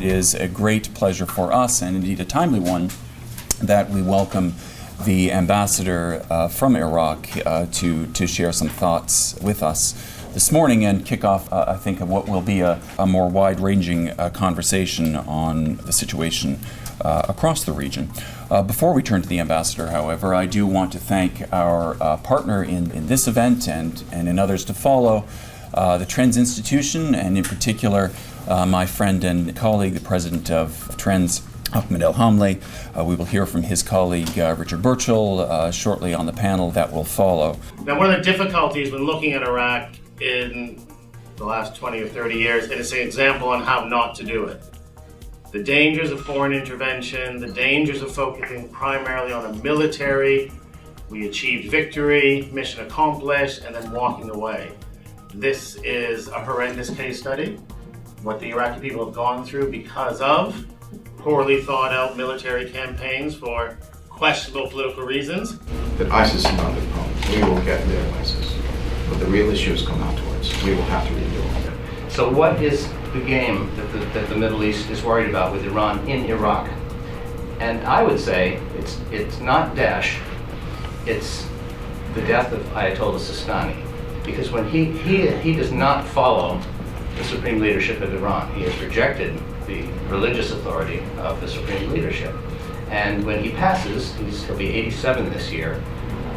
is a great pleasure for us, and indeed a timely one, that we welcome the ambassador from Iraq to share some thoughts with us this morning and kick off, I think, what will be a more wide-ranging conversation on the situation across the region. Before we turn to the ambassador, however, I do want to thank our partner in this event and in others to follow, the Trends Institution, and in particular my friend and colleague, the president of Trends, Ahmed El-Hamli. We will hear from his colleague Richard Burchell shortly on the panel that will follow. Now, one of the difficulties when looking at Iraq in the last 20 or 30 years, and it's an example on how not to do it. The dangers of foreign intervention, the dangers of focusing primarily on a military, we achieved victory, mission accomplished, and then walking away. This is a horrendous case study, what the Iraqi people have gone through because of poorly thought out military campaigns for questionable political reasons. That ISIS is not the problem. We will get rid of ISIS. But the real issues come afterwards. We will have to rebuild. So what is the game that the Middle East is worried about with Iran in Iraq? And I would say it's not Daesh, it's the death of Ayatollah Sistani. Because when he does not follow the supreme leadership of Iran, he has rejected the religious authority of the supreme leadership. And when he passes, he'll be 87 this year,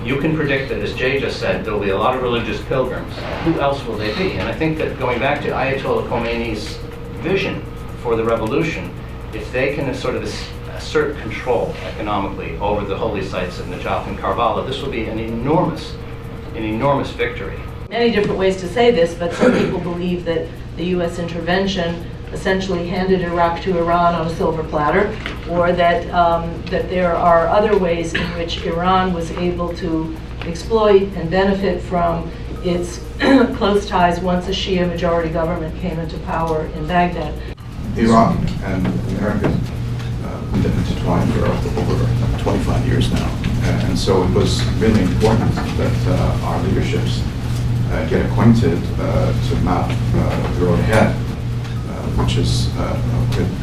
you can predict that, as Jay just said, there'll be a lot of religious pilgrims. Who else will they be? And I think that going back to Ayatollah Khomeini's vision for the revolution, if they can sort of assert control economically over the holy sites of Najaf and Karbala, this will be an enormous victory. Many different ways to say this, but some people believe that the U.S. intervention essentially handed Iraq to Iran on a silver platter, or that there are other ways in which Iran was able to exploit and benefit from its close ties once a Shia majority government came into power in Baghdad. Iraq and America have been intertwined for over 25 years now. And so it was really important that our leaderships get acquainted to map the road ahead, which is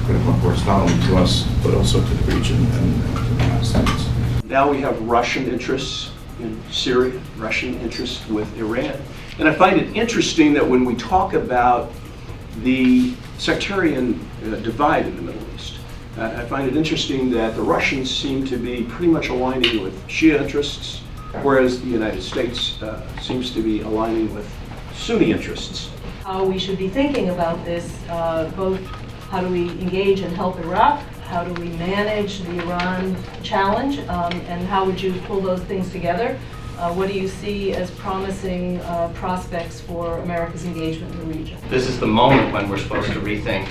critical, of course, not only to us, but also to the region and to the United States. Now we have Russian interests in Syria, Russian interests with Iran. And I find it interesting that when we talk about the sectarian divide in the Middle East, I find it interesting that the Russians seem to be pretty much aligning with Shia interests, whereas the United States seems to be aligning with Sunni interests. How we should be thinking about this, both how do we engage and help Iraq, how do we manage the Iran challenge, and how would you pull those things together? What do you see as promising prospects for America's engagement in the region? This is the moment when we're supposed to rethink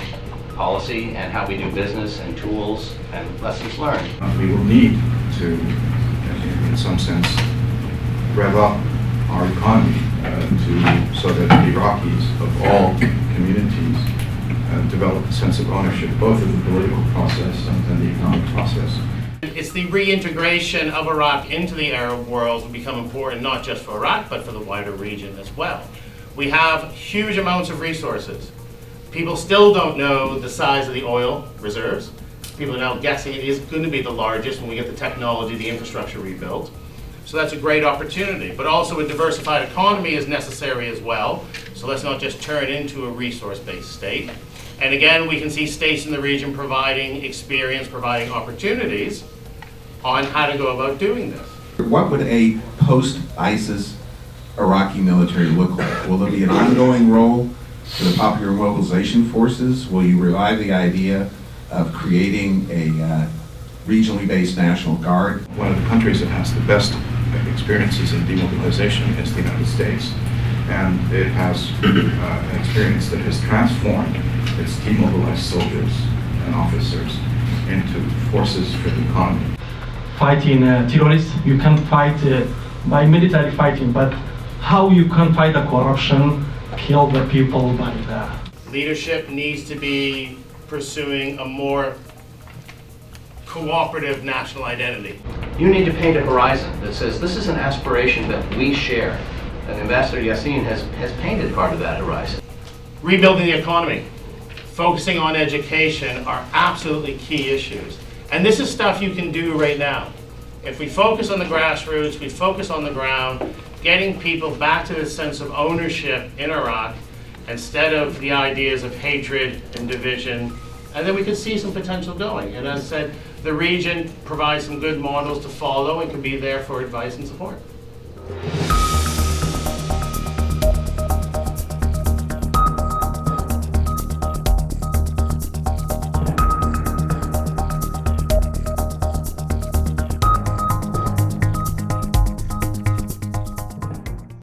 policy and how we do business and tools and lessons learned. We will need to, in some sense, rev up our economy so that the Iraqis of all communities develop a sense of ownership, both of the political process and the economic process. It's the reintegration of Iraq into the Arab world will become important not just for Iraq, but for the wider region as well. We have huge amounts of resources. People still don't know the size of the oil reserves. People are now guessing it is going to be the largest when we get the technology, the infrastructure rebuilt. So that's a great opportunity. But also a diversified economy is necessary as well. So let's not just turn into a resource-based state. And again, we can see states in the region providing experience, providing opportunities on how to go about doing this. What would a post-ISIS Iraqi military look like? Will there be an ongoing role for the Popular Mobilization Forces? Will you revive the idea of creating a regionally based National Guard? One of the countries that has the best experiences in demobilization is the United States. And it has an experience that has transformed its demobilized soldiers and officers into forces for the economy. Fighting terrorists, you can fight by military fighting, but how you can fight the corruption, kill the people by that? Leadership needs to be pursuing a more cooperative national identity. You need to paint a horizon that says this is an aspiration that we share. And Ambassador Yassin has painted part of that horizon. Rebuilding the economy focusing on education are absolutely key issues. And this is stuff you can do right now. If we focus on the grassroots, we focus on the ground, getting people back to this sense of ownership in Iraq instead of the ideas of hatred and division, and then we could see some potential going. And as I said, the region provides some good models to follow and can be there for advice and support.